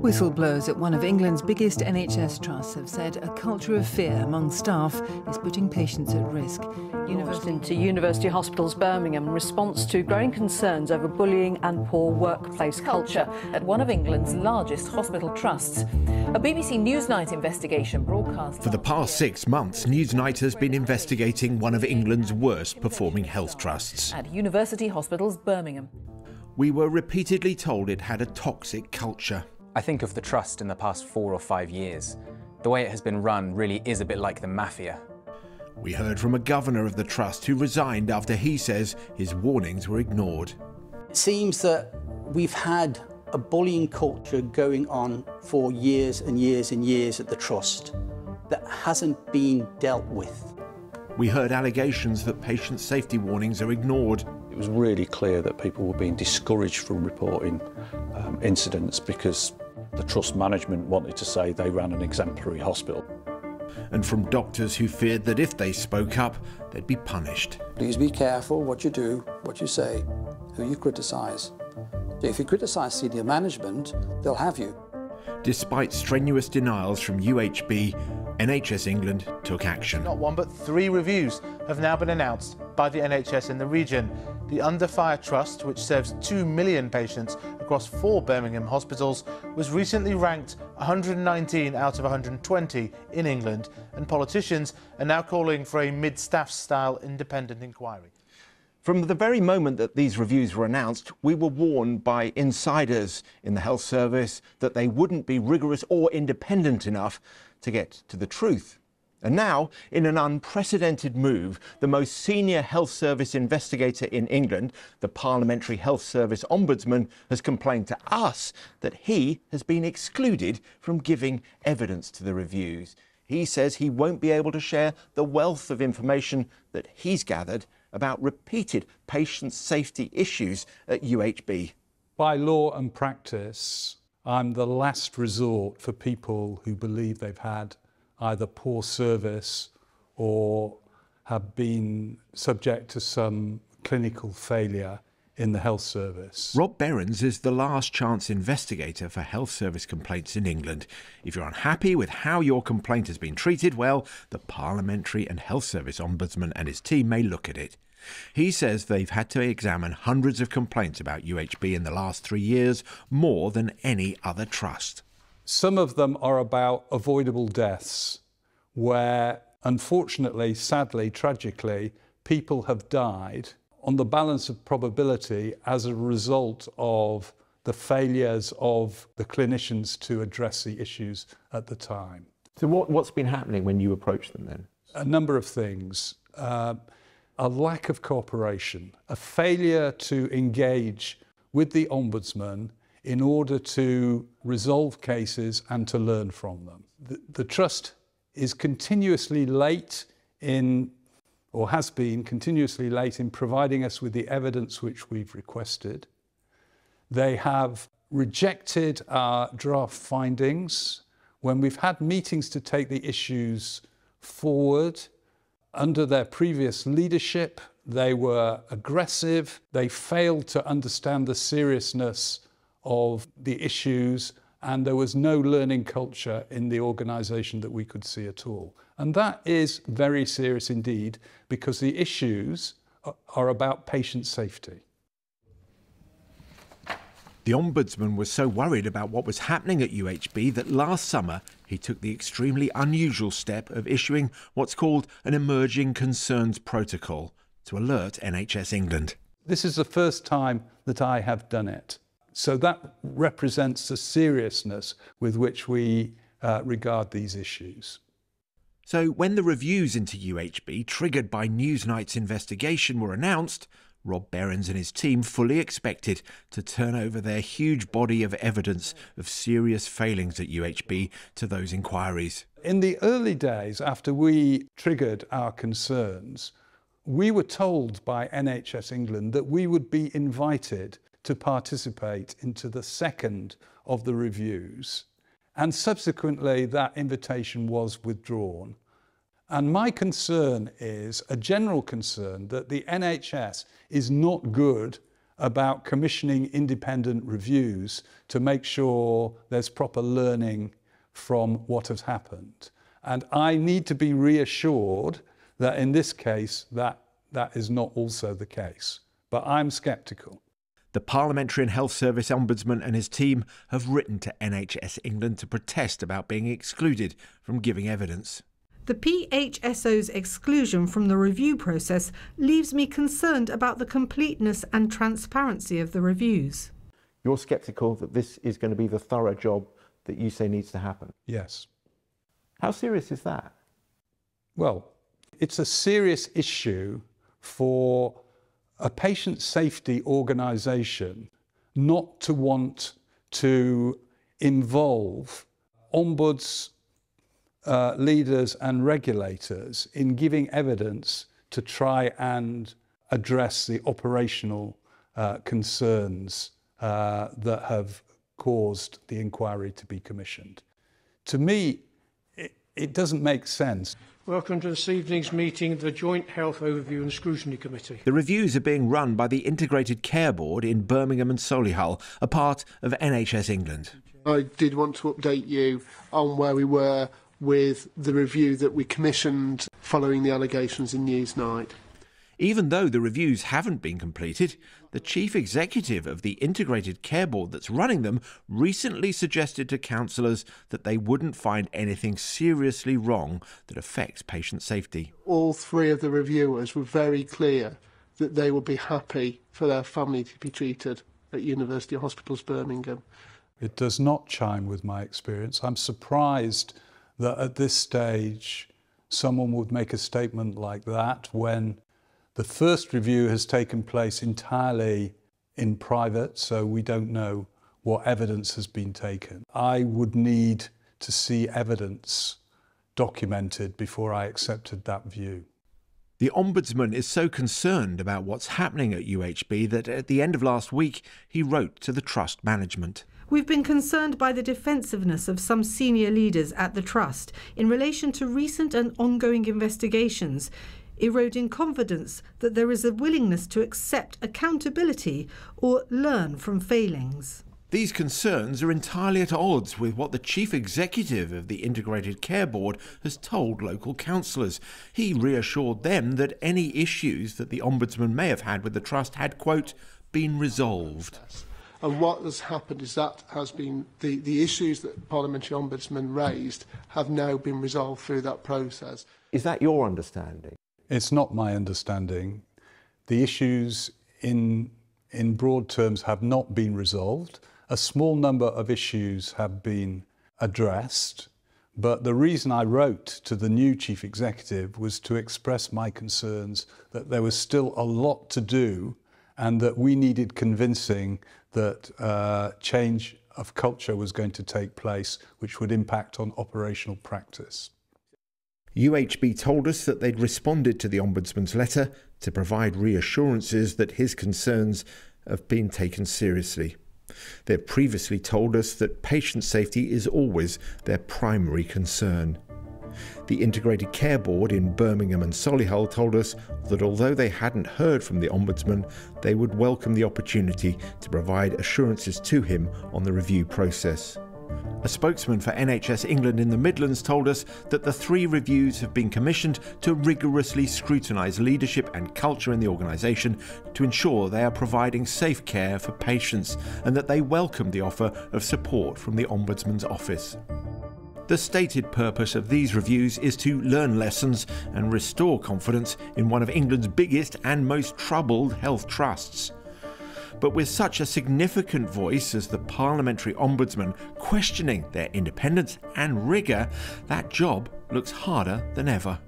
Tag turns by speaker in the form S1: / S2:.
S1: Whistleblowers at one of England's biggest NHS trusts have said a culture of fear among staff is putting patients at risk.
S2: Into University Hospitals Birmingham in response to growing concerns over bullying and poor workplace culture
S3: at one of England's largest hospital trusts. A BBC Newsnight investigation broadcast.
S4: For the past 6 months, Newsnight has been investigating one of England's worst performing health trusts.
S3: At University Hospitals Birmingham.
S4: We were repeatedly told it had a toxic culture.
S5: I think of the trust in the past 4 or 5 years. The way it has been run really is a bit like the mafia.
S4: We heard from a governor of the trust who resigned after he says his warnings were ignored.
S6: It seems that we've had a bullying culture going on for years and years and years at the trust that hasn't been dealt with.
S4: We heard allegations that patient safety warnings are ignored.
S7: It was really clear that people were being discouraged from reporting incidents because the trust management wanted to say they ran an exemplary hospital.
S4: And from doctors who feared that if they spoke up, they'd be punished.
S8: Please be careful what you do, what you say, who you criticise. If you criticise senior management, they'll have you.
S4: Despite strenuous denials from UHB, NHS England took action.
S9: Not one, but 3 reviews have now been announced by the NHS in the region. The Under Fire Trust, which serves 2 million patients across 4 Birmingham hospitals, was recently ranked 119 out of 120 in England, and politicians are now calling for a mid-staff-style independent inquiry.
S4: From the very moment that these reviews were announced, we were warned by insiders in the health service that they wouldn't be rigorous or independent enough to get to the truth. And now, in an unprecedented move, the most senior health service investigator in England, the Parliamentary Health Service Ombudsman, has complained to us that he has been excluded from giving evidence to the reviews. He says he won't be able to share the wealth of information that he's gathered about repeated patient safety issues at UHB.
S10: By law and practice, I'm the last resort for people who believe they've had either poor service or have been subject to some clinical failure in the health service.
S4: Rob Behrens is the last chance investigator for health service complaints in England. If you're unhappy with how your complaint has been treated, well, the Parliamentary and Health Service Ombudsman and his team may look at it. He says they've had to examine hundreds of complaints about UHB in the last 3 years, more than any other trust.
S10: Some of them are about avoidable deaths, where unfortunately, sadly, tragically, people have died on the balance of probability as a result of the failures of the clinicians to address the issues at the time.
S11: So what's been happening when you approach them then?
S10: A number of things. A lack of cooperation, a failure to engage with the Ombudsman in order to resolve cases and to learn from them. The Trust is continuously late in, or has been continuously late in providing us with the evidence which we've requested. They have rejected our draft findings when we've had meetings to take the issues forward. Under their previous leadership, they were aggressive. They failed to understand the seriousness of the issues, and there was no learning culture in the organisation that we could see at all. And that is very serious indeed, because the issues are about patient safety.
S4: The Ombudsman was so worried about what was happening at UHB that last summer he took the extremely unusual step of issuing what's called an Emerging Concerns Protocol to alert NHS England.
S10: This is the first time that I have done it. So that represents the seriousness with which we regard these issues.
S4: So when the reviews into UHB triggered by Newsnight's investigation were announced, Rob Behrens and his team fully expected to turn over their huge body of evidence of serious failings at UHB to those inquiries.
S10: In the early days, after we triggered our concerns, we were told by NHS England that we would be invited to participate into the second of the reviews, and subsequently that invitation was withdrawn. And my concern is a general concern that the NHS is not good about commissioning independent reviews to make sure there's proper learning from what has happened. And I need to be reassured that in this case, that is not also the case. But I'm sceptical.
S4: The Parliamentary and Health Service Ombudsman and his team have written to NHS England to protest about being excluded from giving evidence.
S12: The PHSO's exclusion from the review process leaves me concerned about the completeness and transparency of the reviews.
S11: You're sceptical that this is going to be the thorough job that you say needs to happen?
S10: Yes.
S11: How serious is that?
S10: Well, it's a serious issue for a patient safety organisation not to want to involve ombuds, leaders and regulators in giving evidence to try and address the operational concerns that have caused the inquiry to be commissioned. To me, it doesn't make sense.
S13: Welcome to this evening's meeting of the Joint Health Overview and Scrutiny Committee.
S4: The reviews are being run by the Integrated Care Board in Birmingham and Solihull, a part of NHS England.
S14: I did want to update you on where we were with the review that we commissioned following the allegations in Newsnight.
S4: Even though the reviews haven't been completed, the chief executive of the Integrated Care Board that's running them recently suggested to councillors that they wouldn't find anything seriously wrong that affects patient safety.
S14: All three of the reviewers were very clear that they would be happy for their family to be treated at University Hospitals Birmingham.
S10: It does not chime with my experience. I'm surprised that at this stage someone would make a statement like that when the first review has taken place entirely in private, so we don't know what evidence has been taken. I would need to see evidence documented before I accepted that view.
S4: The Ombudsman is so concerned about what's happening at UHB that at the end of last week he wrote to the Trust management.
S12: We've been concerned by the defensiveness of some senior leaders at the Trust in relation to recent and ongoing investigations, eroding confidence that there is a willingness to accept accountability or learn from failings.
S4: These concerns are entirely at odds with what the chief executive of the Integrated Care Board has told local councillors. He reassured them that any issues that the Ombudsman may have had with the Trust had, quote, been resolved.
S14: And what has happened is that has been the issues that Parliamentary Ombudsman raised have now been resolved through that process.
S11: Is that your understanding?
S10: It's not my understanding. The issues in broad terms have not been resolved. A small number of issues have been addressed, but the reason I wrote to the new chief executive was to express my concerns that there was still a lot to do and that we needed convincing that change of culture was going to take place, which would impact on operational practice.
S4: UHB told us that they'd responded to the Ombudsman's letter to provide reassurances that his concerns have been taken seriously. They've previously told us that patient safety is always their primary concern. The Integrated Care Board in Birmingham and Solihull told us that although they hadn't heard from the Ombudsman, they would welcome the opportunity to provide assurances to him on the review process. A spokesman for NHS England in the Midlands told us that the 3 reviews have been commissioned to rigorously scrutinise leadership and culture in the organisation to ensure they are providing safe care for patients and that they welcome the offer of support from the Ombudsman's office. The stated purpose of these reviews is to learn lessons and restore confidence in one of England's biggest and most troubled health trusts. But with such a significant voice as the Parliamentary Ombudsman questioning their independence and rigour, that job looks harder than ever.